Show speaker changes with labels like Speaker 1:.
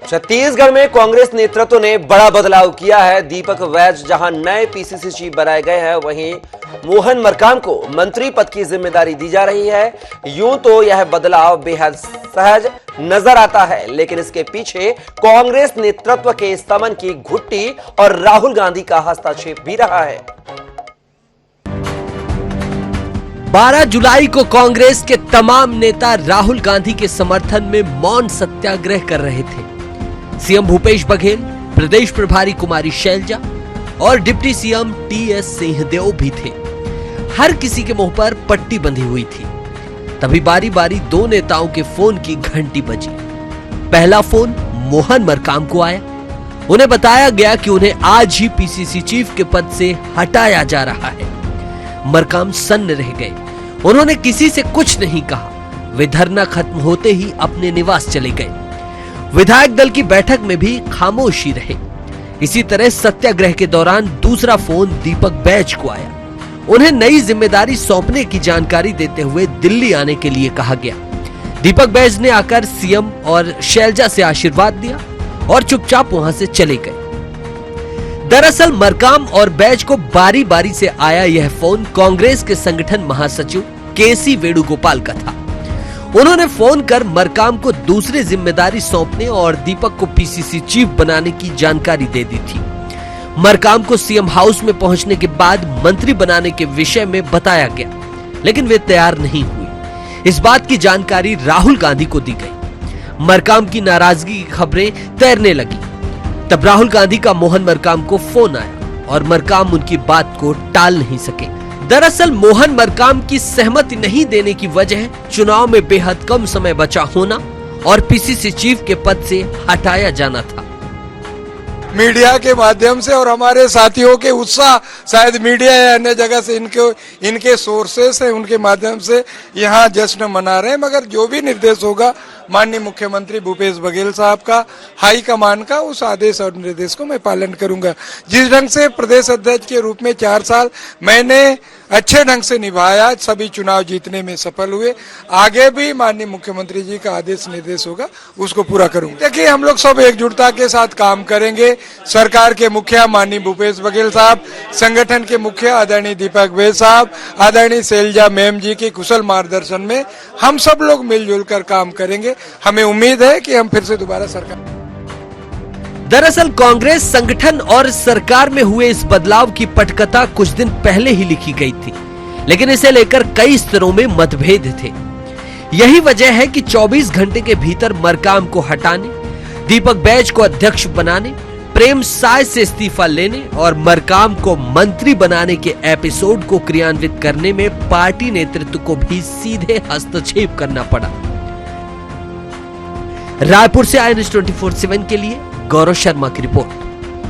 Speaker 1: छत्तीसगढ़ में कांग्रेस नेतृत्व ने बड़ा बदलाव किया है। दीपक बैज जहां नए पीसीसी चीफ बनाए गए हैं, वहीं मोहन मरकाम को मंत्री पद की जिम्मेदारी दी जा रही है। यूं तो यह बदलाव बेहद सहज नजर आता है, लेकिन इसके पीछे कांग्रेस नेतृत्व के समन की घुट्टी और राहुल गांधी का हस्तक्षेप भी रहा है।
Speaker 2: 12 जुलाई को कांग्रेस के तमाम नेता राहुल गांधी के समर्थन में मौन सत्याग्रह कर रहे थे। सीएम भूपेश बघेल, प्रदेश प्रभारी कुमारी शैलजा और डिप्टी सीएम टीएस सिंहदेव भी थे। हर किसी के मुंह पर पट्टी बंधी हुई थी। तभी बारी बारी दो नेताओं के फोन की घंटी बजी। पहला फोन मोहन मरकाम को आया। उन्हें बताया गया कि उन्हें आज ही पीसीसी चीफ के पद से हटाया जा रहा है। मरकाम सन्न रह गए। उन्होंने किसी से कुछ नहीं कहा। वे धरना खत्म होते ही अपने निवास चले गए। विधायक दल की बैठक में भी खामोशी रहे। इसी तरह सत्याग्रह के दौरान दूसरा फोन दीपक बैज को आया। उन्हें नई जिम्मेदारी सौंपने की जानकारी देते हुए दिल्ली आने के लिए कहा गया। दीपक बैज ने आकर सीएम और शैलजा से आशीर्वाद दिया और चुपचाप वहां से चले गए। दरअसल मरकाम और बैज को बारी बारी से आया यह फोन कांग्रेस के संगठन महासचिव केसी वेणुगोपाल का था। उन्होंने फोन कर मरकाम को दूसरी जिम्मेदारी सौंपने और दीपक को पीसीसी चीफ बनाने की जानकारी दे दी थी। मरकाम को सीएम हाउस में पहुंचने के बाद मंत्री बनाने के विषय में बताया गया, लेकिन वे तैयार नहीं हुए। इस बात की जानकारी राहुल गांधी को दी गई। मरकाम की नाराजगी की खबरें तैरने लगी। तब राहुल गांधी का मोहन मरकाम को फोन आया और मरकाम उनकी बात को टाल नहीं सके। दरअसल मोहन मरकाम की सहमति नहीं देने की वजह चुनाव में बेहद कम समय बचा होना और पीसीसी चीफ के पद से हटाया जाना था।
Speaker 3: मीडिया के माध्यम से और हमारे साथियों के उत्साह, शायद मीडिया या अन्य जगह से इनके सोर्सेस है, उनके माध्यम से यहाँ जश्न मना रहे हैं। मगर जो भी निर्देश होगा माननीय मुख्यमंत्री भूपेश बघेल साहब का, हाई कमान का, उस आदेश और निर्देश को मैं पालन करूंगा। जिस ढंग से प्रदेश अध्यक्ष के रूप में 4 साल मैंने अच्छे ढंग से निभाया, सभी चुनाव जीतने में सफल हुए, आगे भी माननीय मुख्यमंत्री जी का आदेश निर्देश होगा उसको पूरा करूंगा। देखिए, हम लोग सब एकजुटता के साथ काम करेंगे। सरकार के मुखिया माननीय भूपेश बघेल साहब, संगठन के मुखिया आदरणीय दीपक बैज साहब, आदरणीय शैलजा मैम जी के कुशल मार्गदर्शन में हम सब लोग मिलजुल कर काम करेंगे। हमें उम्मीद है कि हम फिर से दोबारा सरकार।
Speaker 2: दरअसल कांग्रेस संगठन और सरकार में हुए इस बदलाव की पटकथा कुछ दिन पहले ही लिखी गई थी, लेकिन इसे लेकर कई स्तरों में मतभेद थे। यही वजह है कि 24 घंटे के भीतर मरकाम को हटाने, दीपक बैज को अध्यक्ष बनाने, प्रेम साय से इस्तीफा लेने और मरकाम को मंत्री बनाने के एपिसोड को क्रियान्वित करने में पार्टी नेतृत्व को भी सीधे हस्तक्षेप करना पड़ा। रायपुर से INS 24/7 के लिए गौरव शर्मा की रिपोर्ट।